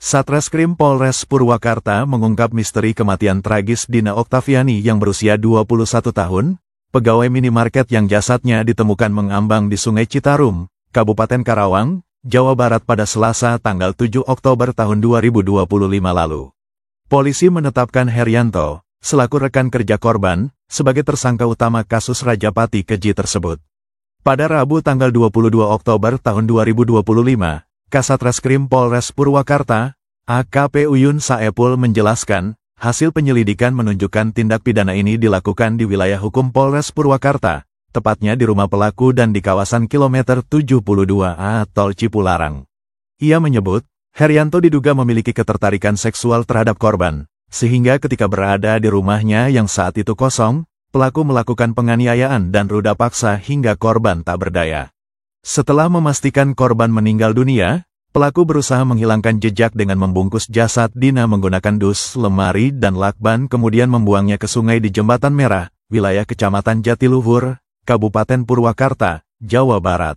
Satreskrim Polres Purwakarta mengungkap misteri kematian tragis Dina Oktaviani yang berusia 21 tahun, pegawai minimarket yang jasadnya ditemukan mengambang di Sungai Citarum, Kabupaten Karawang, Jawa Barat pada Selasa tanggal 7 Oktober tahun 2025 lalu. Polisi menetapkan Herianto, selaku rekan kerja korban, sebagai tersangka utama kasus Rajapati keji tersebut. Pada Rabu tanggal 22 Oktober tahun 2025, Kasatreskrim Polres Purwakarta, AKP Uyun Saepul menjelaskan, hasil penyelidikan menunjukkan tindak pidana ini dilakukan di wilayah hukum Polres Purwakarta, tepatnya di rumah pelaku dan di kawasan kilometer 72A Tol Cipularang. Ia menyebut, Herianto diduga memiliki ketertarikan seksual terhadap korban, sehingga ketika berada di rumahnya yang saat itu kosong, pelaku melakukan penganiayaan dan ruda paksa hingga korban tak berdaya. Setelah memastikan korban meninggal dunia, pelaku berusaha menghilangkan jejak dengan membungkus jasad Dina menggunakan dus, lemari, dan lakban kemudian membuangnya ke sungai di Jembatan Merah, wilayah Kecamatan Jatiluhur, Kabupaten Purwakarta, Jawa Barat.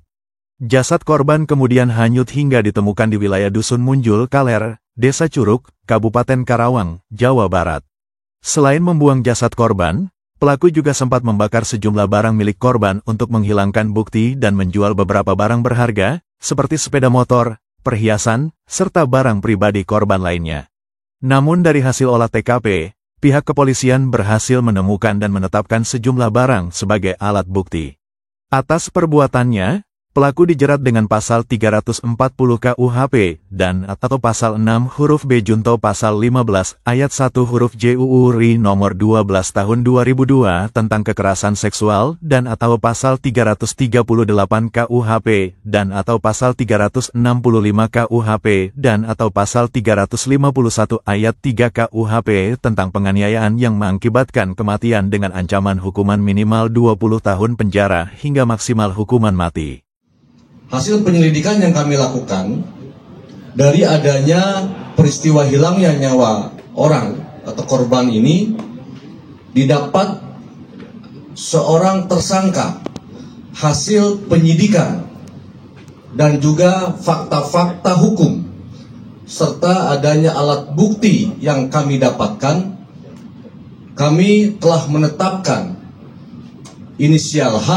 Jasad korban kemudian hanyut hingga ditemukan di wilayah Dusun Munjul Kaler, Desa Curug, Kabupaten Karawang, Jawa Barat. Selain membuang jasad korban, pelaku juga sempat membakar sejumlah barang milik korban untuk menghilangkan bukti dan menjual beberapa barang berharga, seperti sepeda motor, perhiasan, serta barang pribadi korban lainnya. Namun dari hasil olah TKP, pihak kepolisian berhasil menemukan dan menetapkan sejumlah barang sebagai alat bukti. Atas perbuatannya, pelaku dijerat dengan pasal 340 KUHP dan atau pasal 6 huruf B junto pasal 15 ayat 1 huruf J UU RI nomor 12 tahun 2002 tentang kekerasan seksual dan atau pasal 338 KUHP dan atau pasal 365 KUHP dan atau pasal 351 ayat 3 KUHP tentang penganiayaan yang mengakibatkan kematian dengan ancaman hukuman minimal 20 tahun penjara hingga maksimal hukuman mati. Hasil penyelidikan yang kami lakukan, dari adanya peristiwa hilangnya nyawa orang atau korban ini, didapat seorang tersangka, hasil penyidikan, dan juga fakta-fakta hukum, serta adanya alat bukti yang kami dapatkan, kami telah menetapkan inisial H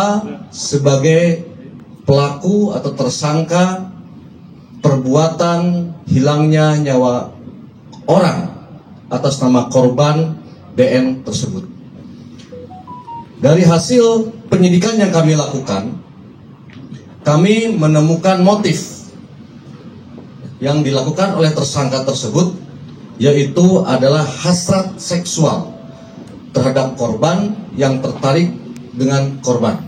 sebagai pelaku atau tersangka perbuatan hilangnya nyawa orang atas nama korban DN tersebut. Dari hasil penyidikan yang kami lakukan, kami menemukan motif yang dilakukan oleh tersangka tersebut, yaitu adalah hasrat seksual terhadap korban yang tertarik dengan korban.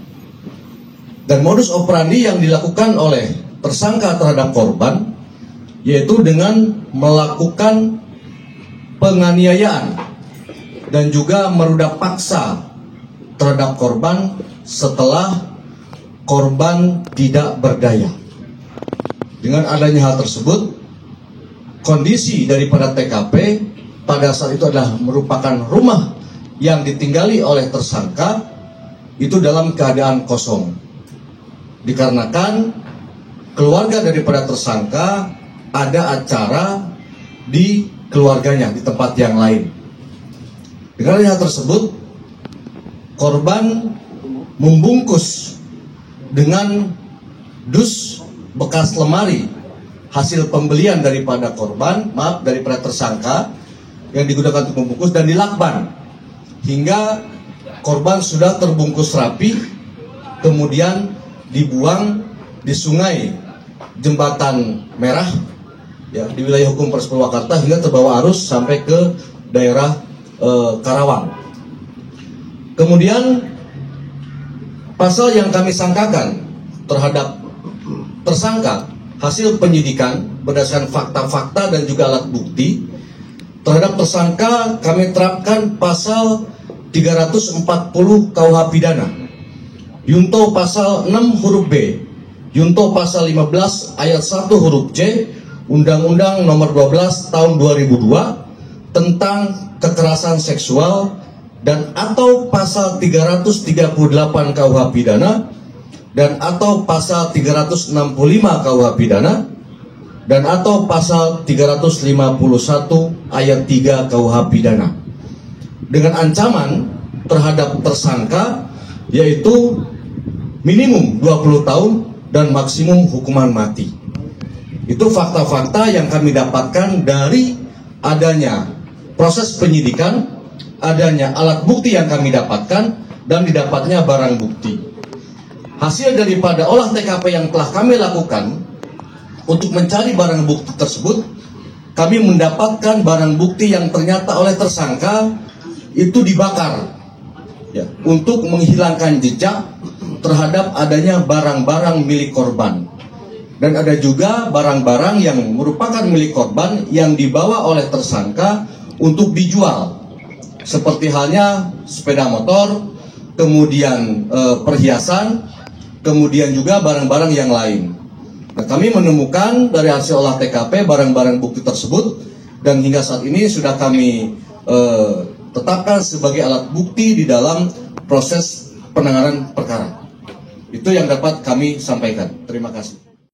Dan modus operandi yang dilakukan oleh tersangka terhadap korban, yaitu dengan melakukan penganiayaan dan juga merudak paksa terhadap korban setelah korban tidak berdaya. Dengan adanya hal tersebut, kondisi daripada TKP pada saat itu adalah merupakan rumah yang ditinggali oleh tersangka itu dalam keadaan kosong. Dikarenakan keluarga daripada tersangka ada acara di keluarganya di tempat yang lain. Dengan hal tersebut, korban membungkus dengan dus bekas lemari hasil pembelian daripada daripada tersangka yang digunakan untuk membungkus dan dilakban hingga korban sudah terbungkus rapi, kemudian dibuang di sungai Jembatan Merah ya, di wilayah hukum Polres Purwakarta hingga terbawa arus sampai ke daerah Karawang. Kemudian pasal yang kami sangkakan terhadap tersangka, hasil penyidikan berdasarkan fakta-fakta dan juga alat bukti terhadap tersangka kami terapkan pasal 340 KUH pidana, Junto pasal 6 huruf B, Junto pasal 15 ayat 1 huruf C, Undang-Undang nomor 12 tahun 2002 tentang kekerasan seksual dan atau pasal 338 KUH pidana dan atau pasal 365 KUH pidana dan atau pasal 351 ayat 3 KUH pidana dengan ancaman terhadap tersangka yaitu minimum 20 tahun dan maksimum hukuman mati. Itu fakta-fakta yang kami dapatkan dari adanya proses penyidikan, adanya alat bukti yang kami dapatkan, dan didapatnya barang bukti. Hasil daripada olah TKP yang telah kami lakukan untuk mencari barang bukti tersebut, kami mendapatkan barang bukti yang ternyata oleh tersangka itu dibakar ya, untuk menghilangkan jejak terhadap adanya barang-barang milik korban. Dan ada juga barang-barang yang merupakan milik korban yang dibawa oleh tersangka untuk dijual, seperti halnya sepeda motor, kemudian perhiasan, kemudian juga barang-barang yang lain. Nah, kami menemukan dari hasil olah TKP barang-barang bukti tersebut, dan hingga saat ini sudah kami tetapkan sebagai alat bukti di dalam proses penanganan perkara. Itu yang dapat kami sampaikan. Terima kasih.